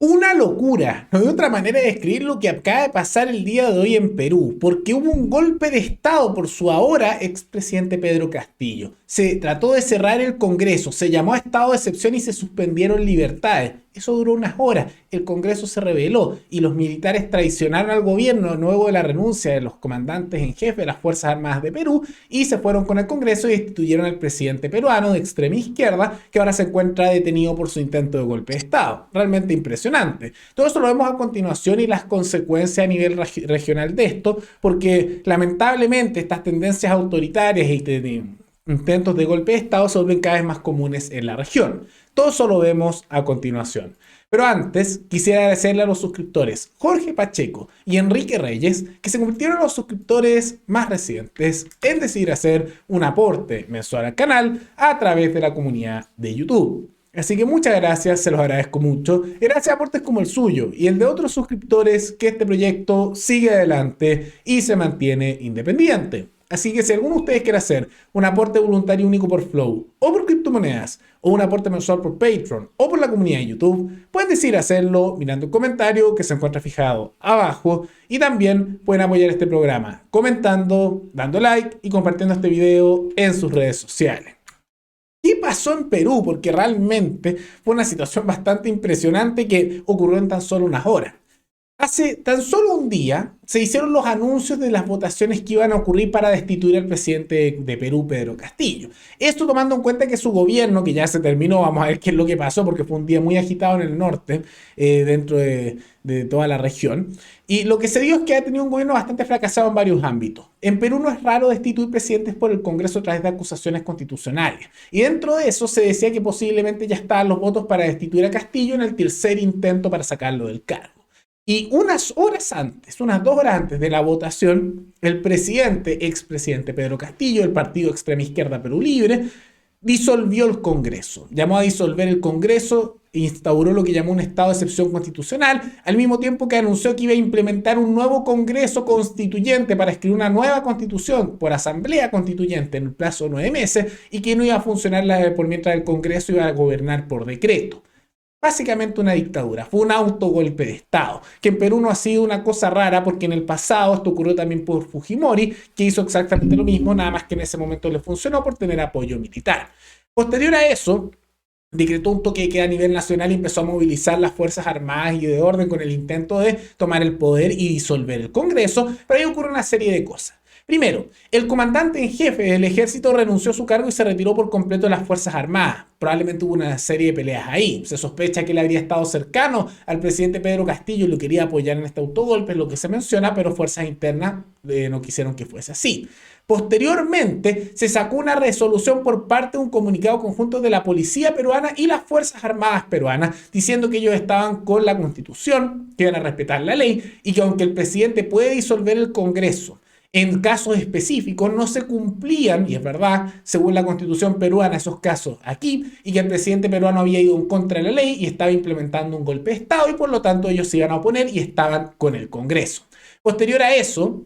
Una locura, no hay otra manera de describir lo que acaba de pasar el día de hoy en Perú, porque hubo un golpe de Estado por su ahora expresidente Pedro Castillo. Se trató de cerrar el Congreso, se llamó a estado de excepción y se suspendieron libertades. Eso duró unas horas, el Congreso se rebeló y los militares traicionaron al gobierno luego de la renuncia de los comandantes en jefe de las Fuerzas Armadas de Perú y se fueron con el Congreso y destituyeron al presidente peruano de extrema izquierda que ahora se encuentra detenido por su intento de golpe de Estado. Realmente impresionante. Todo esto lo vemos a continuación y las consecuencias a nivel regional de esto, porque lamentablemente estas tendencias autoritarias y intentos de golpe de Estado se vuelven cada vez más comunes en la región. Todo eso lo vemos a continuación. Pero antes, quisiera agradecerle a los suscriptores Jorge Pacheco y Enrique Reyes, que se convirtieron en los suscriptores más recientes en decidir hacer un aporte mensual al canal a través de la comunidad de YouTube. Así que muchas gracias, se los agradezco mucho. Y gracias a aportes como el suyo y el de otros suscriptores que este proyecto sigue adelante y se mantiene independiente. Así que si alguno de ustedes quiere hacer un aporte voluntario único por Flow, o por criptomonedas, o un aporte mensual por Patreon, o por la comunidad de YouTube, pueden decidir hacerlo mirando el comentario que se encuentra fijado abajo. Y también pueden apoyar este programa comentando, dando like y compartiendo este video en sus redes sociales. ¿Qué pasó en Perú? Porque realmente fue una situación bastante impresionante que ocurrió en tan solo unas horas. Hace tan solo un día se hicieron los anuncios de las votaciones que iban a ocurrir para destituir al presidente de Perú, Pedro Castillo. Esto tomando en cuenta que su gobierno, que ya se terminó, vamos a ver qué es lo que pasó, porque fue un día muy agitado en el norte, dentro de toda la región. Y lo que se dio es que ha tenido un gobierno bastante fracasado en varios ámbitos. En Perú no es raro destituir presidentes por el Congreso a través de acusaciones constitucionales. Y dentro de eso se decía que posiblemente ya estaban los votos para destituir a Castillo en el tercer intento para sacarlo del cargo. Y unas horas antes, unas 2 horas antes de la votación, el expresidente Pedro Castillo, del partido extrema izquierda Perú Libre, disolvió el Congreso. Llamó a disolver el Congreso e instauró lo que llamó un estado de excepción constitucional, al mismo tiempo que anunció que iba a implementar un nuevo Congreso constituyente para escribir una nueva constitución por asamblea constituyente en el plazo de 9 meses y que no iba a funcionar por mientras el Congreso iba a gobernar por decreto. Básicamente una dictadura, fue un autogolpe de Estado, que en Perú no ha sido una cosa rara porque en el pasado esto ocurrió también por Fujimori, que hizo exactamente lo mismo, nada más que en ese momento le funcionó por tener apoyo militar. Posterior a eso, decretó un toque de queda a nivel nacional y empezó a movilizar las Fuerzas Armadas y de orden con el intento de tomar el poder y disolver el Congreso, pero ahí ocurre una serie de cosas. Primero, el comandante en jefe del ejército renunció a su cargo y se retiró por completo de las Fuerzas Armadas. Probablemente hubo una serie de peleas ahí. Se sospecha que él habría estado cercano al presidente Pedro Castillo y lo quería apoyar en este autogolpe, es lo que se menciona, pero fuerzas internas no quisieron que fuese así. Posteriormente, se sacó una resolución por parte de un comunicado conjunto de la policía peruana y las Fuerzas Armadas peruanas, diciendo que ellos estaban con la Constitución, que iban a respetar la ley y que aunque el presidente puede disolver el Congreso, en casos específicos no se cumplían, y es verdad, según la Constitución peruana, esos casos aquí, y que el presidente peruano había ido en contra de la ley y estaba implementando un golpe de Estado, y por lo tanto ellos se iban a oponer y estaban con el Congreso. Posterior a eso,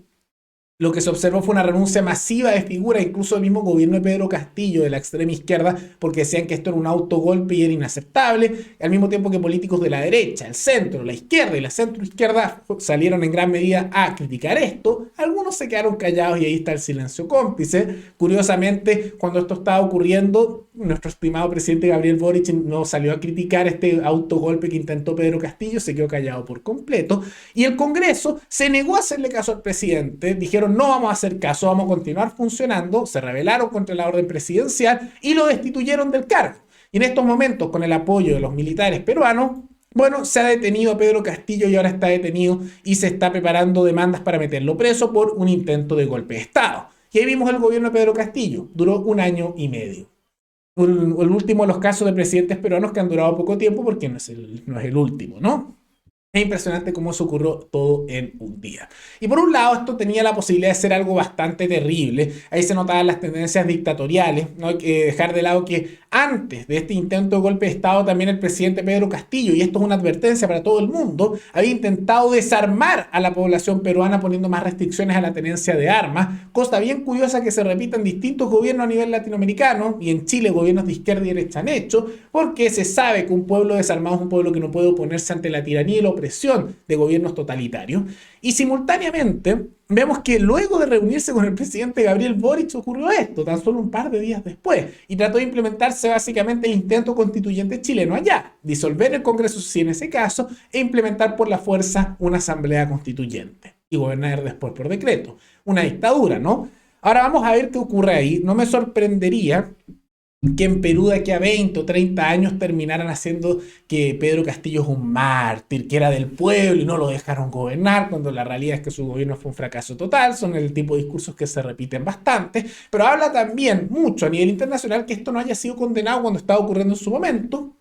lo que se observó fue una renuncia masiva de figuras, incluso el mismo gobierno de Pedro Castillo, de la extrema izquierda, porque decían que esto era un autogolpe y era inaceptable, al mismo tiempo que políticos de la derecha, el centro, la izquierda y la centroizquierda salieron en gran medida a criticar esto. Algunos se quedaron callados y ahí está el silencio cómplice. Curiosamente, cuando esto estaba ocurriendo, nuestro estimado presidente Gabriel Boric no salió a criticar este autogolpe que intentó Pedro Castillo, se quedó callado por completo, y el Congreso se negó a hacerle caso al presidente. Dijeron: no vamos a hacer caso, vamos a continuar funcionando. Se rebelaron contra la orden presidencial y lo destituyeron del cargo. Y en estos momentos, con el apoyo de los militares peruanos, bueno, se ha detenido a Pedro Castillo y ahora está detenido y se está preparando demandas para meterlo preso por un intento de golpe de Estado. Y ahí vimos el gobierno de Pedro Castillo, duró 1 año y medio. El último de los casos de presidentes peruanos que han durado poco tiempo, porque no es el último, ¿no? Es impresionante cómo se ocurrió todo en un día. Y por un lado, esto tenía la posibilidad de ser algo bastante terrible. Ahí se notaban las tendencias dictatoriales. No hay que dejar de lado que antes de este intento de golpe de Estado, también el presidente Pedro Castillo, y esto es una advertencia para todo el mundo, había intentado desarmar a la población peruana poniendo más restricciones a la tenencia de armas. Cosa bien curiosa que se repita en distintos gobiernos a nivel latinoamericano, y en Chile gobiernos de izquierda y derecha han hecho, porque se sabe que un pueblo desarmado es un pueblo que no puede oponerse ante la tiranía y la opresión de gobiernos totalitarios. Y simultáneamente vemos que luego de reunirse con el presidente Gabriel Boric ocurrió esto, tan solo un par de días después, y trató de implementarse básicamente el intento constituyente chileno allá, disolver el Congreso sí en ese caso, e implementar por la fuerza una asamblea constituyente, y gobernar después por decreto. Una dictadura, ¿no? Ahora vamos a ver qué ocurre ahí. No me sorprendería que en Perú de aquí a 20 o 30 años terminaran haciendo que Pedro Castillo es un mártir, que era del pueblo y no lo dejaron gobernar, cuando la realidad es que su gobierno fue un fracaso total. Son el tipo de discursos que se repiten bastante, pero habla también mucho a nivel internacional que esto no haya sido condenado cuando estaba ocurriendo en su momento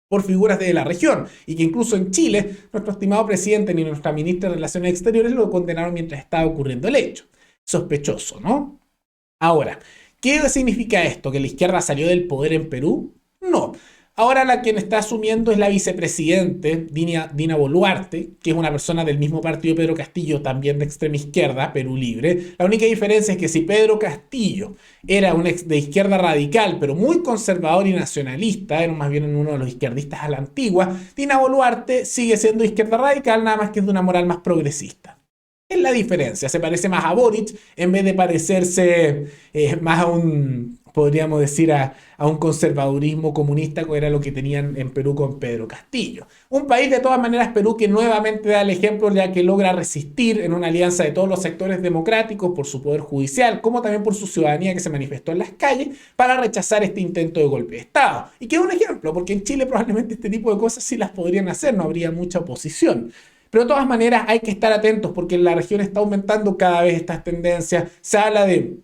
por figuras de la región, y que incluso en Chile nuestro estimado presidente ni nuestra ministra de Relaciones Exteriores lo condenaron mientras estaba ocurriendo el hecho. Sospechoso, ¿no? Ahora, ¿qué significa esto? ¿Que la izquierda salió del poder en Perú? No. Ahora la quien está asumiendo es la vicepresidente Dina Boluarte, que es una persona del mismo partido de Pedro Castillo, también de extrema izquierda, Perú Libre. La única diferencia es que si Pedro Castillo era un ex de izquierda radical, pero muy conservador y nacionalista, era más bien uno de los izquierdistas a la antigua, Dina Boluarte sigue siendo izquierda radical, nada más que es de una moral más progresista. Es la diferencia, se parece más a Boric en vez de parecerse más a un, podríamos decir, a un conservadurismo comunista, que era lo que tenían en Perú con Pedro Castillo. Un país de todas maneras, Perú, que nuevamente da el ejemplo, ya que logra resistir en una alianza de todos los sectores democráticos por su poder judicial, como también por su ciudadanía que se manifestó en las calles para rechazar este intento de golpe de Estado. Y que es un ejemplo, porque en Chile probablemente este tipo de cosas sí las podrían hacer, no habría mucha oposición. Pero de todas maneras hay que estar atentos porque en la región está aumentando cada vez estas tendencias. Se habla de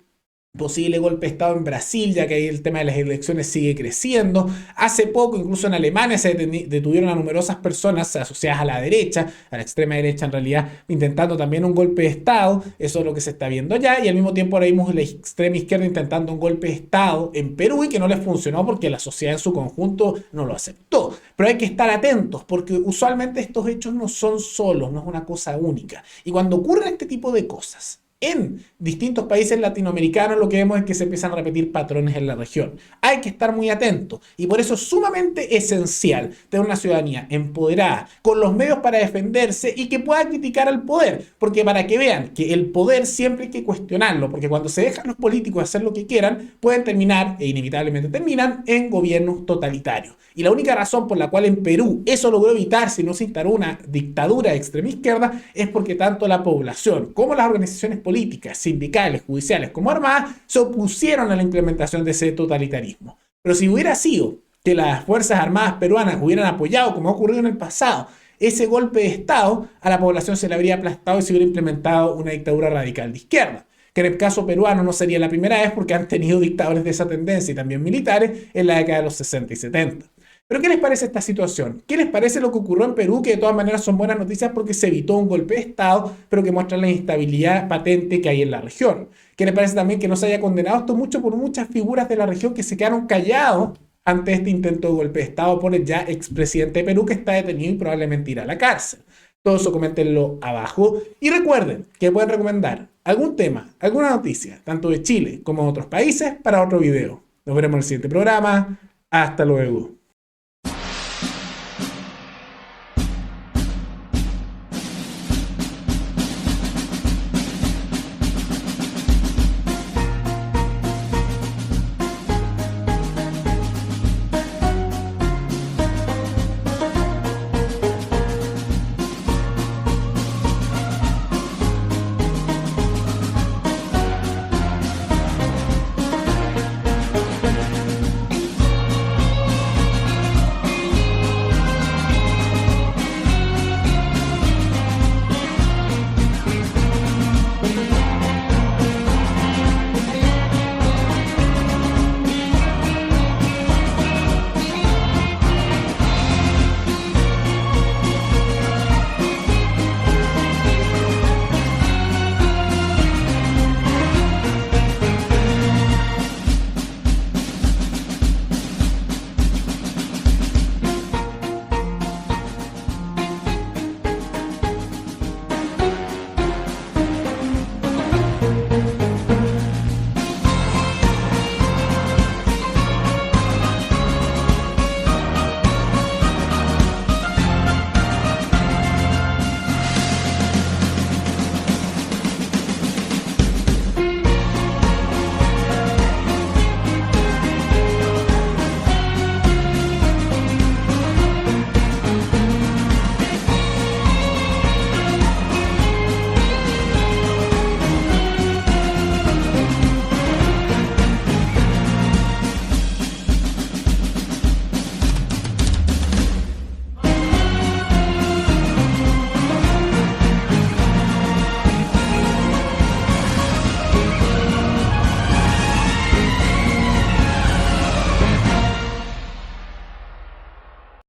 posible golpe de Estado en Brasil, ya que ahí el tema de las elecciones sigue creciendo. Hace poco, incluso en Alemania, se detuvieron a numerosas personas asociadas a la derecha, a la extrema derecha en realidad, intentando también un golpe de Estado. Eso es lo que se está viendo ya. Y al mismo tiempo ahora vimos la extrema izquierda intentando un golpe de Estado en Perú y que no les funcionó porque la sociedad en su conjunto no lo aceptó. Pero hay que estar atentos porque usualmente estos hechos no son solos, no es una cosa única. Y cuando ocurren este tipo de cosas en distintos países latinoamericanos, lo que vemos es que se empiezan a repetir patrones en la región. Hay que estar muy atentos y por eso es sumamente esencial tener una ciudadanía empoderada, con los medios para defenderse y que pueda criticar al poder, porque para que vean que el poder siempre hay que cuestionarlo, porque cuando se dejan los políticos hacer lo que quieran, pueden terminar, e inevitablemente terminan, en gobiernos totalitarios. Y la única razón por la cual en Perú eso logró evitarse y no se instaló una dictadura de extrema izquierda es porque tanto la población como las organizaciones políticas, sindicales, judiciales como armadas se opusieron a la implementación de ese totalitarismo. Pero si hubiera sido que las Fuerzas Armadas peruanas hubieran apoyado, como ha ocurrido en el pasado, ese golpe de Estado, a la población se le habría aplastado y se hubiera implementado una dictadura radical de izquierda, que en el caso peruano no sería la primera vez porque han tenido dictadores de esa tendencia y también militares en la década de los 60 y 70. Pero ¿qué les parece esta situación? ¿Qué les parece lo que ocurrió en Perú? Que de todas maneras son buenas noticias porque se evitó un golpe de Estado, pero que muestra la instabilidad patente que hay en la región. ¿Qué les parece también que no se haya condenado esto mucho por muchas figuras de la región que se quedaron callados ante este intento de golpe de Estado por el ya expresidente de Perú, que está detenido y probablemente irá a la cárcel? Todo eso coméntenlo abajo. Y recuerden que pueden recomendar algún tema, alguna noticia, tanto de Chile como de otros países, para otro video. Nos veremos en el siguiente programa. Hasta luego.